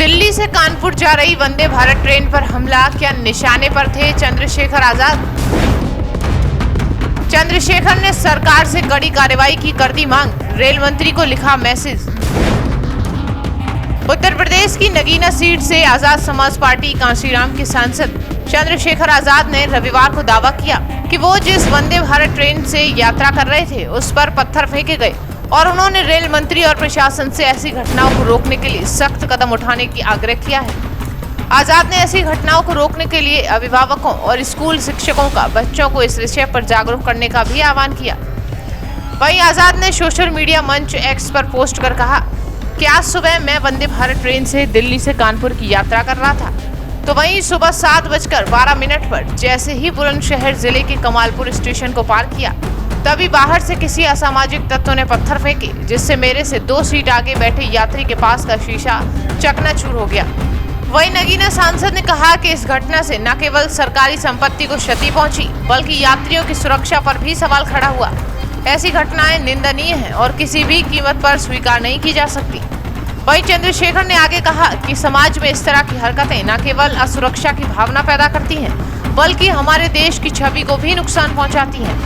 दिल्ली से कानपुर जा रही वंदे भारत ट्रेन पर हमला, क्या निशाने पर थे चंद्रशेखर आजाद? चंद्रशेखर ने सरकार से कड़ी कार्रवाई की कर दी मांग, रेल मंत्री को लिखा मैसेज। उत्तर प्रदेश की नगीना सीट से आजाद समाज पार्टी कांशीराम के सांसद चंद्रशेखर आजाद ने रविवार को दावा किया कि वो जिस वंदे भारत ट्रेन से यात्रा कर रहे थे उस पर पत्थर फेंके गए और उन्होंने रेल मंत्री और प्रशासन से ऐसी घटनाओं को रोकने के लिए सख्त कदम उठाने की आग्रह किया है। आजाद ने ऐसी घटनाओं को रोकने के लिए अभिभावकों और स्कूल शिक्षकों का बच्चों को इस विषय पर जागरूक करने का भी आह्वान किया। वहीं आजाद ने सोशल मीडिया मंच एक्स पर पोस्ट कर कहा कि आज सुबह मैं वंदे भारत ट्रेन से दिल्ली से कानपुर की यात्रा कर रहा था, तो वहीं सुबह 7:12 पर जैसे ही बुलंदशहर जिले के कमालपुर स्टेशन को पार किया, तभी बाहर से किसी असामाजिक तत्वों ने पत्थर फेंके, जिससे मेरे से 2 सीट आगे बैठे यात्री के पास का शीशा चकनाचूर हो गया। वहीं नगीना सांसद ने कहा कि इस घटना से न केवल सरकारी संपत्ति को क्षति पहुंची, बल्कि यात्रियों की सुरक्षा पर भी सवाल खड़ा हुआ। ऐसी घटनाएं निंदनीय हैं और किसी भी कीमत पर स्वीकार नहीं की जा सकती। वहीं चंद्रशेखर ने आगे कहा कि समाज में इस तरह की हरकतें न केवल असुरक्षा की भावना पैदा करती हैं, बल्कि हमारे देश की छवि को भी नुकसान पहुंचाती हैं।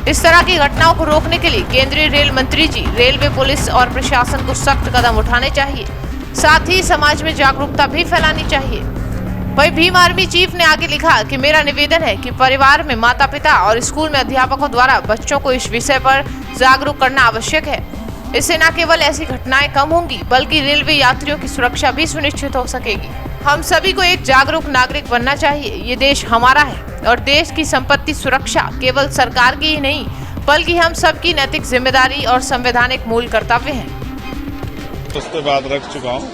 इस तरह की घटनाओं को रोकने के लिए केंद्रीय रेल मंत्री जी, रेलवे, पुलिस और प्रशासन को सख्त कदम उठाने चाहिए। साथ ही समाज में जागरूकता भी फैलानी चाहिए। वहीं भीम आर्मी चीफ ने आगे लिखा कि मेरा निवेदन है कि परिवार में माता पिता और स्कूल में अध्यापकों द्वारा बच्चों को इस विषय पर जागरूक करना आवश्यक है। इससे न केवल ऐसी घटनाएं कम होंगी, बल्कि रेलवे यात्रियों की सुरक्षा भी सुनिश्चित हो सकेगी। हम सभी को एक जागरूक नागरिक बनना चाहिए। ये देश हमारा है और देश की संपत्ति सुरक्षा केवल सरकार की ही नहीं, बल्कि हम सबकी नैतिक जिम्मेदारी और संवैधानिक मूल कर्तव्य है। उस पर बात रख चुका हूँ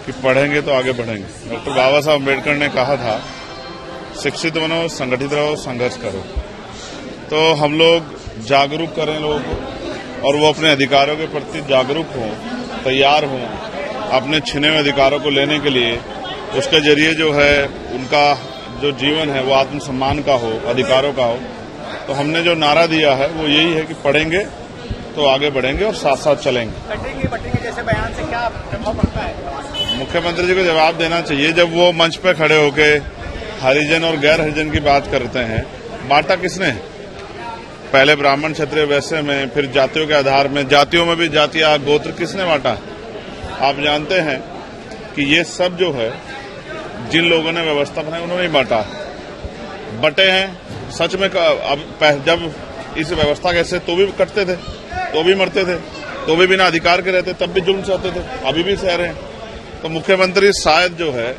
कि पढ़ेंगे तो आगे बढ़ेंगे। डॉक्टर बाबा साहब अम्बेडकर ने कहा था, शिक्षित बनो, संगठित रहो, संघर्ष करो। तो हम लोग जागरूक करें लोगों को और वो अपने अधिकारों के प्रति जागरूक हों, तैयार हों अपने छिने हुए अधिकारों को लेने के लिए। उसके जरिए जो है उनका जो जीवन है वो आत्मसम्मान का हो, अधिकारों का हो। तो हमने जो नारा दिया है वो यही है कि पढ़ेंगे तो आगे बढ़ेंगे और साथ साथ चलेंगे। बटेंगे जैसे बयान से क्या प्रभाव पड़ता है? मुख्यमंत्री जी को जवाब देना चाहिए। जब वो मंच पे खड़े होके हरिजन और गैर हरिजन की बात करते हैं, बांटा किसने? पहले ब्राह्मण, क्षत्रिय, वैश्य में, फिर जातियों के आधार में, जातियों में भी जातियां, गोत्र किसने बांटा? आप जानते हैं कि ये सब जो है जिन लोगों ने व्यवस्था बनाई उन्होंने ही बांटा। बटे हैं सच में। अब जब इस व्यवस्था कैसे तो भी कटते थे, तो भी मरते थे, तो भी बिना अधिकार के रहते, तब भी जुल्म सहते थे, अभी भी सह रहे हैं। तो मुख्यमंत्री शायद जो है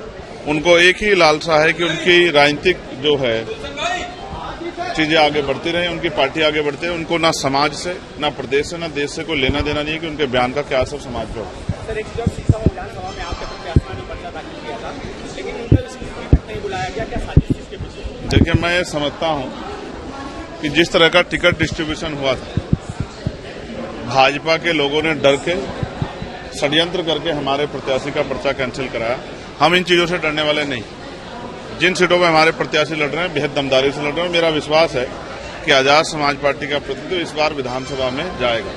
उनको एक ही लालसा है कि उनकी राजनीतिक जो है चीजें आगे बढ़ती रहे, उनकी पार्टी आगे बढ़ती रहे। उनको ना समाज से, ना प्रदेश से, ना देश से कोई लेना देना नहीं है कि उनके बयान का क्या असर समाज पर हो। सर, एक विधानसभा में आपके प्रत्याशी ने पर्चा दाखिल किया था, लेकिन उनको नहीं बुलाया गया, क्या साजिश इसके पीछे? देखिए, मैं ये समझता हूं कि जिस तरह का टिकट डिस्ट्रीब्यूशन हुआ था, भाजपा के लोगों ने डर के षड्यंत्र करके हमारे प्रत्याशी का पर्चा कैंसिल कराया। हम इन चीजों से डरने वाले नहीं। जिन सीटों में हमारे प्रत्याशी लड़ रहे हैं बेहद दमदारी से लड़ रहे हैं। मेरा विश्वास है कि आजाद समाज पार्टी का प्रतिनिधित्व इस बार विधानसभा में जाएगा।